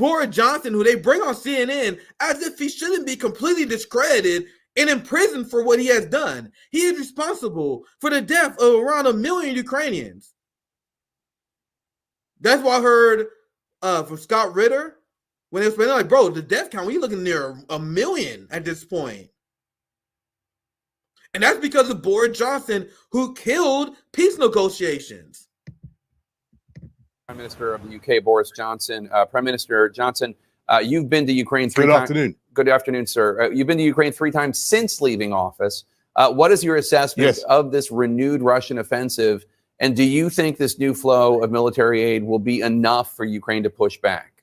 Boris Johnson, who they bring on CNN as if he shouldn't be completely discredited and imprisoned for what he has done. He is responsible for the death of around 1 million Ukrainians. That's what I heard from Scott Ritter when they was like, bro, the death count, we looking near 1 million at this point. And that's because of Boris Johnson, who killed peace negotiations. Prime Minister of the UK, Boris Johnson. Prime Minister Johnson, you've been to Ukraine 3 times. Good afternoon. Good afternoon, sir. You've been to Ukraine 3 times since leaving office. What is your assessment of this renewed Russian offensive? And do you think this new flow of military aid will be enough for Ukraine to push back?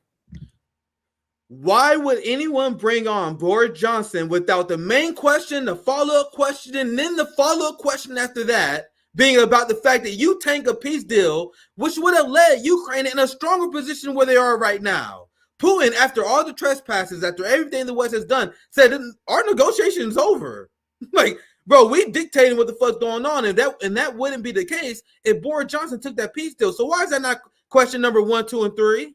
Why would anyone bring on Boris Johnson without the main question, the follow-up question, and then the follow-up question after that being about the fact that you tank a peace deal, which would have led Ukraine in a stronger position where they are right now? Putin, after all the trespasses, after everything the West has done, said our negotiation is over. Like, bro, we dictating what the fuck's going on, and that wouldn't be the case if Boris Johnson took that peace deal. So why is that not question number 1, 2, and 3?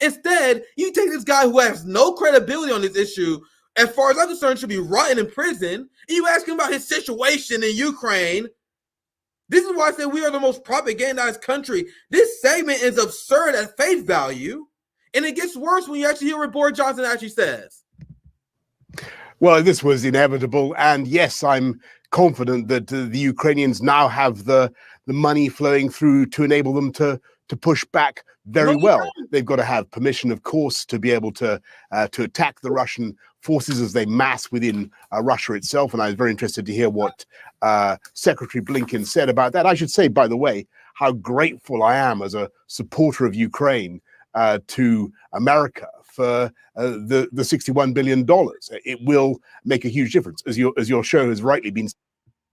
Instead, you take this guy who has no credibility on this issue, as far as I'm concerned, should be rotting in prison, and you ask him about his situation in Ukraine. This is why I say we are the most propagandized country. This segment is absurd at face value, and it gets worse when you actually hear what Boris Johnson actually says. Well, this was inevitable, and yes, I'm confident that the Ukrainians now have the money flowing through to enable them to push back very well. They've got to have permission, of course, to be able to attack the Russian forces as they mass within Russia itself. And I was very interested to hear what Secretary Blinken said about that. I should say, by the way, how grateful I am as a supporter of Ukraine to America for the $61 billion. It will make a huge difference, as your show has rightly been.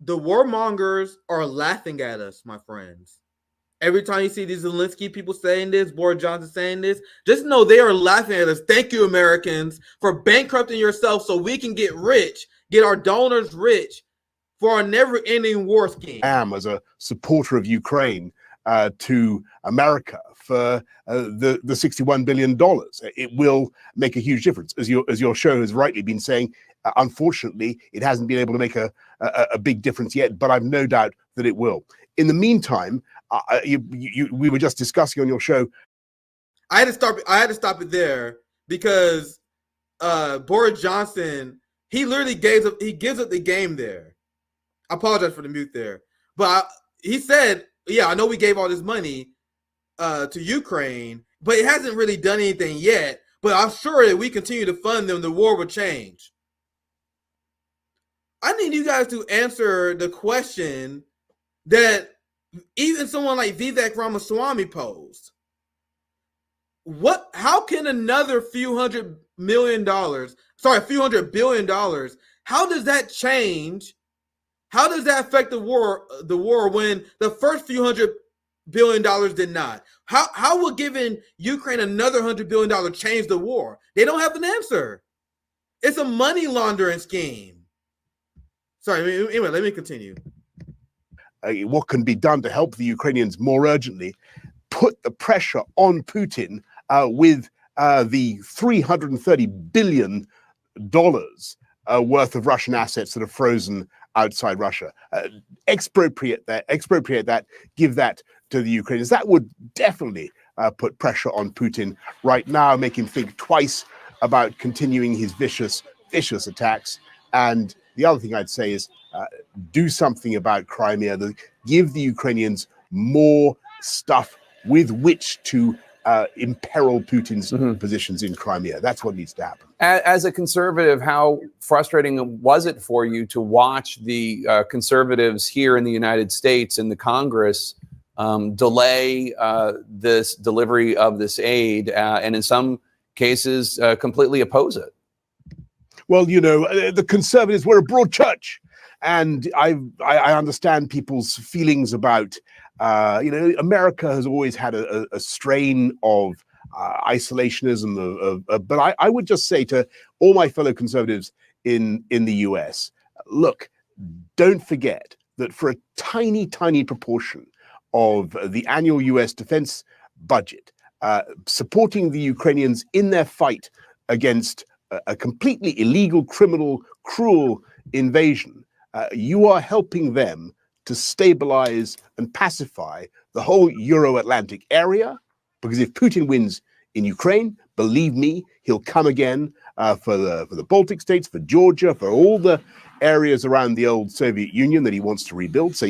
The warmongers are laughing at us, my friends. Every time you see these Zelensky people saying this, Boris Johnson saying this, just know they are laughing at us. Thank you, Americans, for bankrupting yourself so we can get rich, get our donors rich for our never-ending war scheme. I am, as a supporter of Ukraine, to America for the $61 billion. It will make a huge difference, as your show has rightly been saying. Unfortunately, it hasn't been able to make a big difference yet, but I've no doubt that it will. In the meantime, we were just discussing on your show. I had to stop it there because Boris Johnson, he literally gives up the game there. I apologize for the mute there, but he said, "Yeah, I know we gave all this money to Ukraine, but it hasn't really done anything yet. But I'm sure that we continue to fund them, the war will change." I need you guys to answer the question that even someone like Vivek Ramaswamy posed. How can another few hundred billion dollars, how does that change? How does that affect the war when the first few $100 billion did not? How will giving Ukraine another $100 billion change the war? They don't have an answer. It's a money laundering scheme. Sorry, anyway, let me continue. What can be done to help the Ukrainians more urgently? Put the pressure on Putin with the $330 billion worth of Russian assets that are frozen outside Russia. Expropriate that, give that to the Ukrainians. That would definitely put pressure on Putin right now, make him think twice about continuing his vicious attacks. And the other thing I'd say is do something about Crimea. Give the Ukrainians more stuff with which to imperil Putin's positions in Crimea. That's what needs to happen. As a conservative, how frustrating was it for you to watch the conservatives here in the United States in the Congress delay this delivery of this aid and in some cases completely oppose it? Well, you know, the conservatives were a broad church, and I understand people's feelings about, America has always had a strain of isolationism, but I would just say to all my fellow conservatives in the US, look, don't forget that for a tiny proportion of the annual US defense budget, supporting the Ukrainians in their fight against a completely illegal, criminal, cruel invasion, you are helping them to stabilize and pacify the whole Euro-Atlantic area. Because if Putin wins in Ukraine, believe me, he'll come again for the Baltic states, for Georgia, for all the areas around the old Soviet Union that he wants to rebuild. So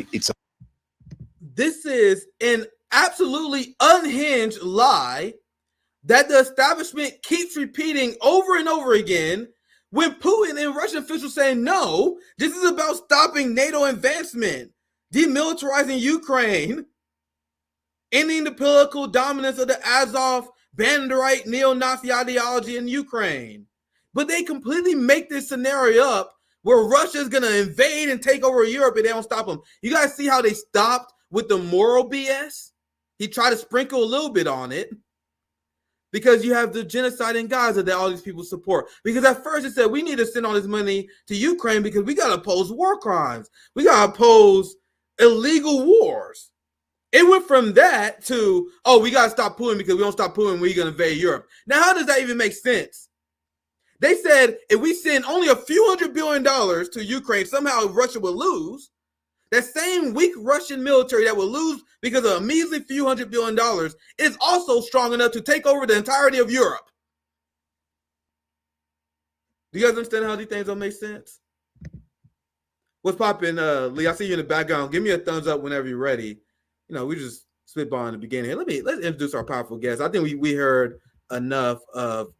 this is an absolutely unhinged lie that the establishment keeps repeating over and over again, when Putin and Russian officials say, no, this is about stopping NATO advancement, demilitarizing Ukraine, ending the political dominance of the Azov Banderite neo-Nazi ideology in Ukraine. But they completely make this scenario up where Russia is going to invade and take over Europe if they don't stop them. You guys see how they stopped with the moral BS? He tried to sprinkle a little bit on it, because you have the genocide in Gaza that all these people support. Because at first it said, we need to send all this money to Ukraine because we got to oppose war crimes. We got to oppose illegal wars. It went from that to, oh, we got to stop Putin because we don't stop Putin, we're going to invade Europe. Now, how does that even make sense? They said if we send only a few $100 billion to Ukraine, somehow Russia will lose. That same weak Russian military that will lose because of a measly few $100 billion is also strong enough to take over the entirety of Europe. Do you guys understand how these things don't make sense? What's popping, Lee? I see you in the background. Give me a thumbs up whenever you're ready. You know, we just spitball in the beginning here. Let's introduce our powerful guest. I think we heard enough of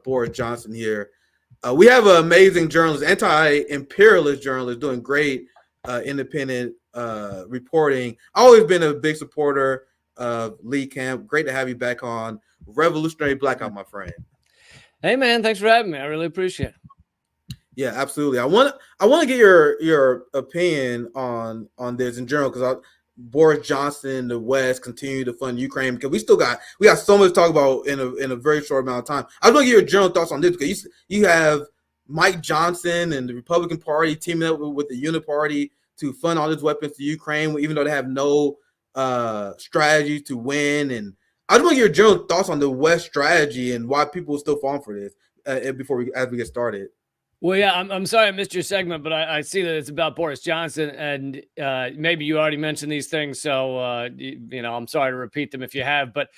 Boris Johnson here. We have an amazing journalist, anti-imperialist journalist, doing great independent reporting. Always been a big supporter of Lee Camp. Great to have you back on Revolutionary Blackout, my friend. Hey man, thanks for having me. I really appreciate it. Yeah, absolutely. I want to get your opinion on this in general, because Boris Johnson, the West, continue to fund Ukraine, because we got so much to talk about in a very short amount of time. I just want to get your general thoughts on this, because you have Mike Johnson and the Republican Party teaming up with the Uniparty to fund all these weapons to Ukraine, even though they have no strategy to win. And I just want to get your general thoughts on the West strategy and why people are still falling for this as we get started. Well, yeah, I'm sorry I missed your segment, but I see that it's about Boris Johnson, and maybe you already mentioned these things, so I'm sorry to repeat them if you have. But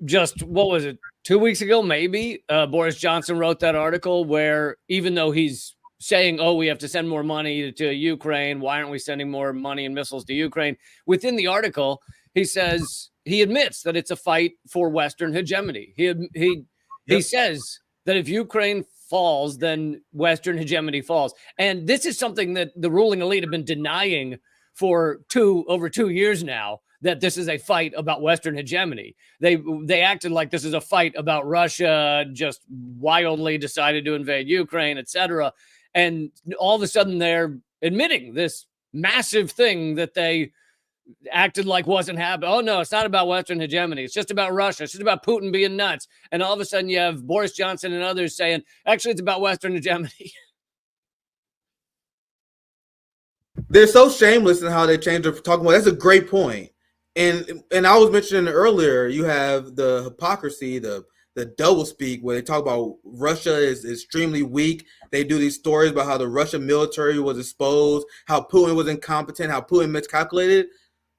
just what was it, 2 weeks ago, maybe Boris Johnson wrote that article where, even though he's saying, oh, we have to send more money to Ukraine, why aren't we sending more money and missiles to Ukraine? Within the article, he says he admits that it's a fight for Western hegemony. He says that if Ukraine falls, then Western hegemony falls. And this is something that the ruling elite have been denying for over 2 years now, that this is a fight about Western hegemony. They acted like this is a fight about Russia just wildly decided to invade Ukraine, etc. And all of a sudden they're admitting this massive thing that they acted like wasn't happening. Oh, no, it's not about Western hegemony. It's just about Russia. It's just about Putin being nuts. And all of a sudden you have Boris Johnson and others saying, actually, it's about Western hegemony. They're so shameless in how they change their talking about. That's a great point. And I was mentioning earlier, you have the hypocrisy, the double speak, where they talk about Russia is extremely weak. They do these stories about how the Russian military was exposed, how Putin was incompetent, how Putin miscalculated.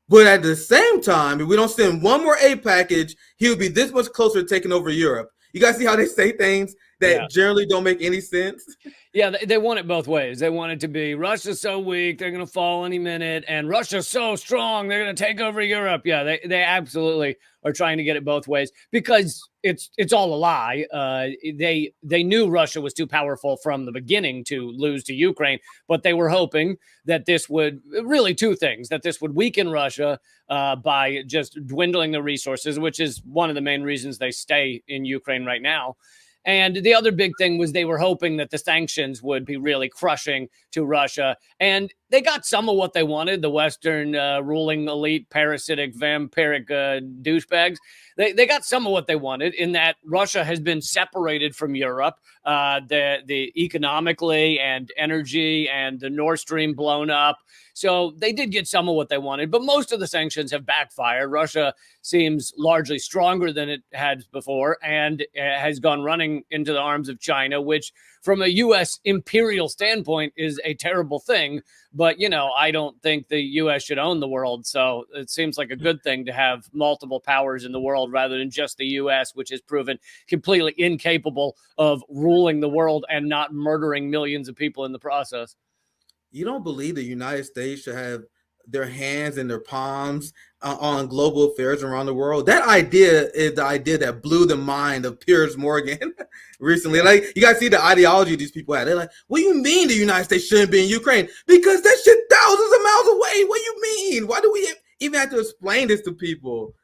But at the same time, if we don't send one more aid package, he would be this much closer to taking over Europe. You guys see how they say things that generally don't make any sense? Yeah, they want it both ways. They want it to be Russia's so weak, they're going to fall any minute, and Russia's so strong, they're going to take over Europe. Yeah, they absolutely are trying to get it both ways, because it's all a lie. They knew Russia was too powerful from the beginning to lose to Ukraine, but they were hoping that this would, really two things, that this would weaken Russia by just dwindling the resources, which is one of the main reasons they stay in Ukraine right now. And the other big thing was they were hoping that the sanctions would be really crushing to Russia. And they got some of what they wanted. The Western ruling elite, parasitic, vampiric douchebags. They got some of what they wanted in that Russia has been separated from Europe, the economically and energy, and the Nord Stream blown up. So they did get some of what they wanted, but most of the sanctions have backfired. Russia seems largely stronger than it had before and has gone running into the arms of China, which from a U.S. imperial standpoint is a terrible thing. But, you know, I don't think the U.S. should own the world. So it seems like a good thing to have multiple powers in the world rather than just the U.S., which has proven completely incapable of ruling the world and not murdering millions of people in the process. You don't believe the United States should have their hands in their palms on global affairs around the world? That idea is the idea that blew the mind of Piers Morgan recently. Like, you guys see the ideology these people have. They're like, what do you mean the United States shouldn't be in Ukraine? Because that shit thousands of miles away. What do you mean? Why do we even have to explain this to people?